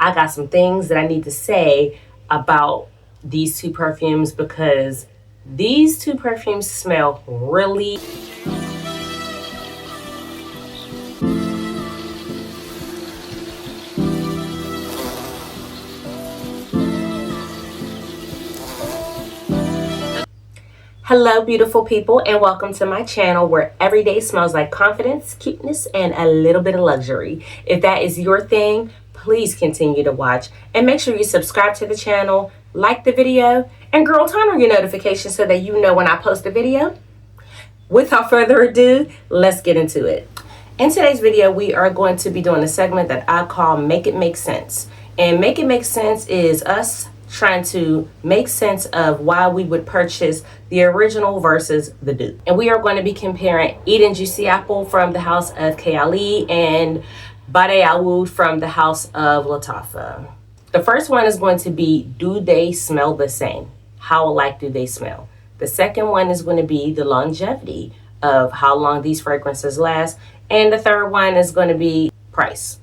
I got some things that I need to say about these two perfumes because these two perfumes smell really Hello, beautiful people, and welcome to my channel where every day smells like confidence, cuteness, and a little bit of luxury. If that is your thing, please continue to watch and make sure you subscribe to the channel, like the video, and girl, turn on your notifications so that you know when I post a video. Without further ado, let's get into it. In today's video, we are going to be doing a segment that I call Make It Make Sense. And Make It Make Sense is us trying to make sense of why we would purchase the original versus the dupe. And we are going to be comparing Eat & Juicy Apple from the house of Kayali and Bade Al Oud from the house of LATTAFA. The first one is going to be, do they smell the same? How alike do they smell? The second one is going to be the longevity of how long these fragrances last. And the third one is going to be price.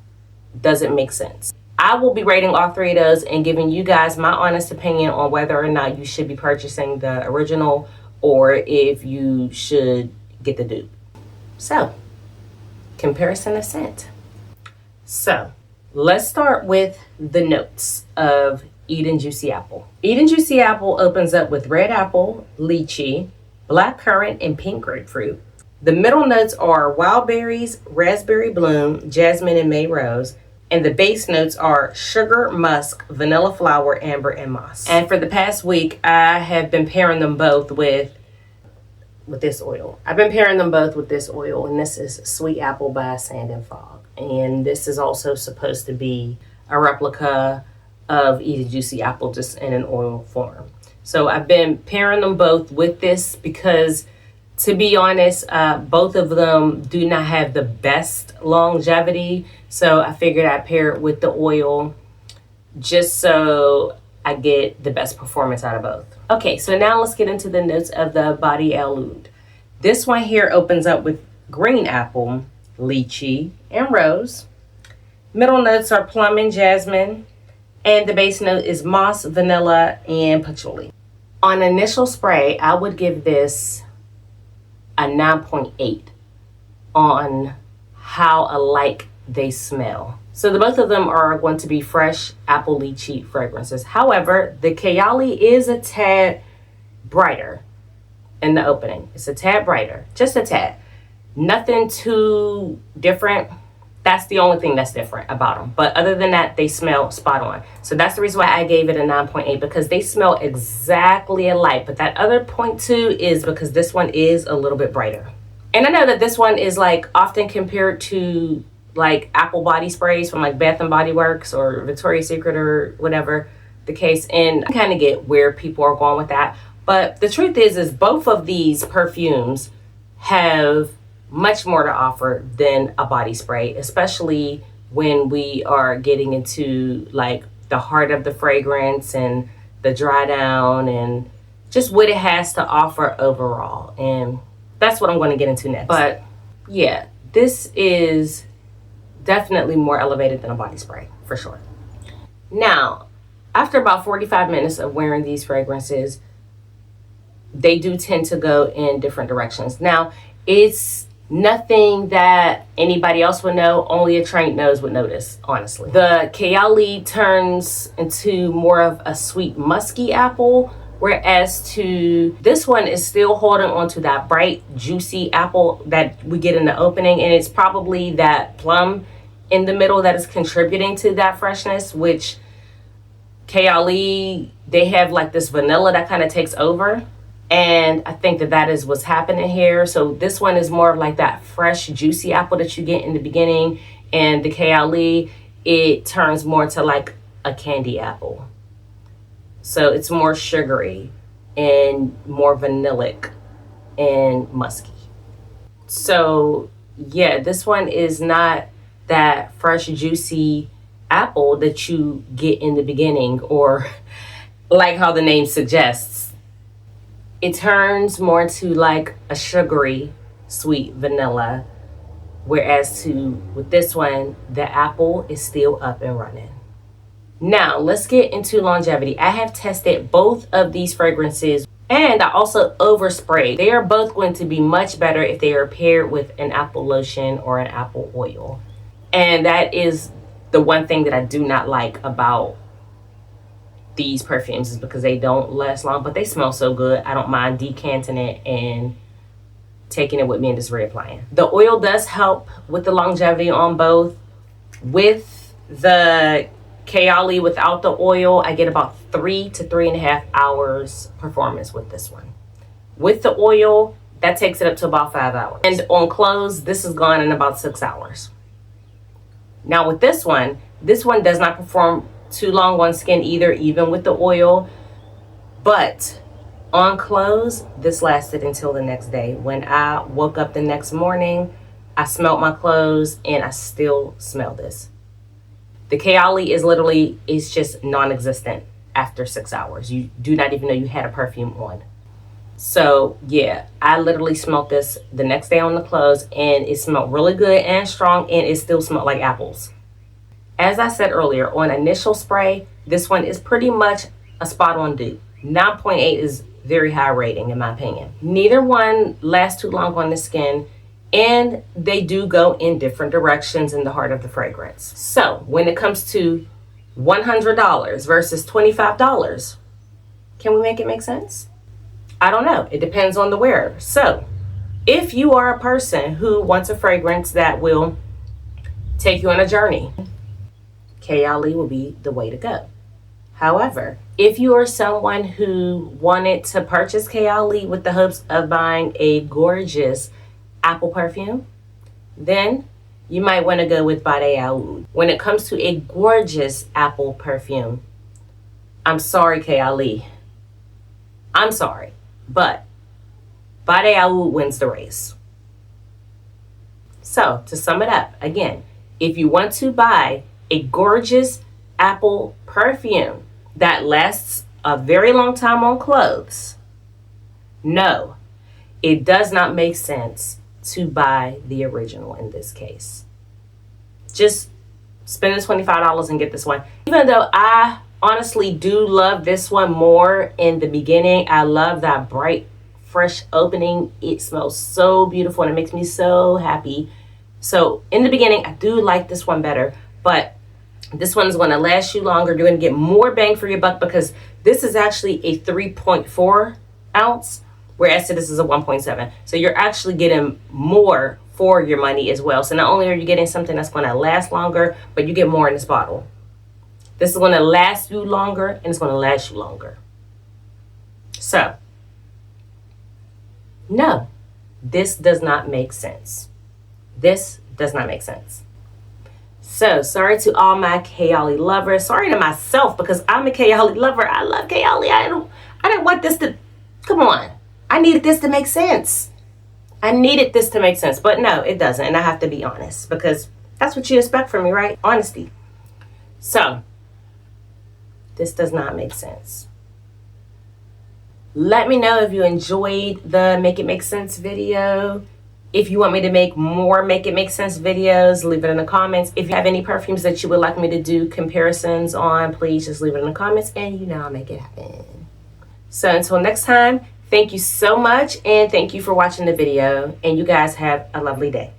Does it make sense? I will be rating all three of those and giving you guys my honest opinion on whether or not you should be purchasing the original or if you should get the dupe. So, comparison of scent. So, let's start with the notes of Eat & Juicy Apple. Eat & Juicy Apple opens up with red apple, lychee, black currant, and pink grapefruit. The middle notes are wild berries, raspberry bloom, jasmine, and May rose. And the base notes are sugar, musk, vanilla flower, amber, and moss. And for the past week, I have been pairing them both with this oil. I've been pairing them both with this oil, and this is Sweet Apple by Sand and Fog. And this is also supposed to be a replica of Eat & Juicy Apple, just in an oil form. So I've been pairing them both with this because, to be honest, both of them do not have the best longevity. So I figured I'd pair it with the oil just so I get the best performance out of both. Okay, so now let's get into the notes of the Bade Al Oud. This one here opens up with green apple, lychee, and rose. Middle notes are plum and jasmine. And the base note is moss, vanilla, and patchouli. On initial spray, I would give this a 9.8 on how alike they smell. So the both of them are going to be fresh apple lychee fragrances. However, the Kayali is a tad brighter in the opening. It's a tad brighter, just a tad. Nothing too different. That's the only thing that's different about them. But other than that, they smell spot on. So that's the reason why I gave it a 9.8, because they smell exactly alike. But that other 0.2 is because this one is a little bit brighter. And I know that this one is like often compared to like apple body sprays from like Bath and Body Works or Victoria's Secret or whatever the case. And I kind of get where people are going with that. But the truth is both of these perfumes have much more to offer than a body spray, especially when we are getting into like the heart of the fragrance and the dry down and just what it has to offer overall. And that's what I'm going to get into next. But yeah, this is definitely more elevated than a body spray for sure. Now, after about 45 minutes of wearing these fragrances, they do tend to go in different directions. Now, it's nothing that anybody else would know, only a trained nose would notice, honestly. The Kayali turns into more of a sweet musky apple, whereas to this one is still holding on to that bright, juicy apple that we get in the opening, and it's probably that plum in the middle that is contributing to that freshness, which Kayali, they have like this vanilla that kind of takes over. And I think that is what's happening here. So this one is more of like that fresh, juicy apple that you get in the beginning. And the Kayali, it turns more to like a candy apple. So it's more sugary and more vanillic and musky. So yeah, this one is not that fresh, juicy apple that you get in the beginning, or like how the name suggests. It turns more to like a sugary, sweet vanilla, whereas with this one, the apple is still up and running. Now, let's get into longevity. I have tested both of these fragrances and I also oversprayed. They are both going to be much better if they are paired with an apple lotion or an apple oil. And that is the one thing that I do not like about these perfumes, is because they don't last long, but they smell so good. I don't mind decanting it and taking it with me and just reapplying. The oil does help with the longevity on both. With the Kayali without the oil, I get about 3 to 3.5 hours performance with this one. With the oil, that takes it up to about 5 hours. And on clothes, this is gone in about 6 hours. Now with this one does not perform too long on skin either, even with the oil. But on clothes, this lasted until the next day. When I woke up the next morning, I smelled my clothes and I still smell this. The Kayali is just non-existent after 6 hours. You do not even know you had a perfume on. So yeah, I literally smelled this the next day on the clothes and it smelled really good and strong, and it still smelled like apples. As I said earlier, on initial spray, this one is pretty much a spot on dupe. 9.8 is very high rating in my opinion. Neither one lasts too long on the skin, and they do go in different directions in the heart of the fragrance. So when it comes to $100 versus $25, can we make it make sense? I don't know. It depends on the wearer. So if you are a person who wants a fragrance that will take you on a journey, Kayali will be the way to go. However, if you are someone who wanted to purchase Kayali with the hopes of buying a gorgeous apple perfume, then you might want to go with Bade Al Oud. When it comes to a gorgeous apple perfume, I'm sorry, Kayali. I'm sorry, but Bade Al Oud wins the race. So to sum it up, again, if you want to buy a gorgeous apple perfume that lasts a very long time on clothes, no, it does not make sense to buy the original in this case. Just spend the $25 and get this one. Even though I honestly do love this one more in the beginning, I love that bright, fresh opening. It smells so beautiful and it makes me so happy. So in the beginning, I do like this one better, but this one's going to last you longer. You're going to get more bang for your buck because this is actually a 3.4 ounce, whereas this is a 1.7. So you're actually getting more for your money as well. So not only are you getting something that's going to last longer, but you get more in this bottle. This is going to last you longer, and it's going to last you longer. So, no, this does not make sense. This does not make sense. So, sorry to all my Kayali lovers. Sorry to myself, because I'm a Kayali lover. I love Kayali. I didn't want this to, come on. I needed this to make sense. I needed this to make sense, but no, it doesn't. And I have to be honest, because that's what you expect from me, right? Honesty. So, this does not make sense. Let me know if you enjoyed the Make It Make Sense video. If you want me to make more Make It Make Sense videos, leave it in the comments. If you have any perfumes that you would like me to do comparisons on, please just leave it in the comments and you know I'll make it happen. So until next time, thank you so much and thank you for watching the video, and you guys have a lovely day.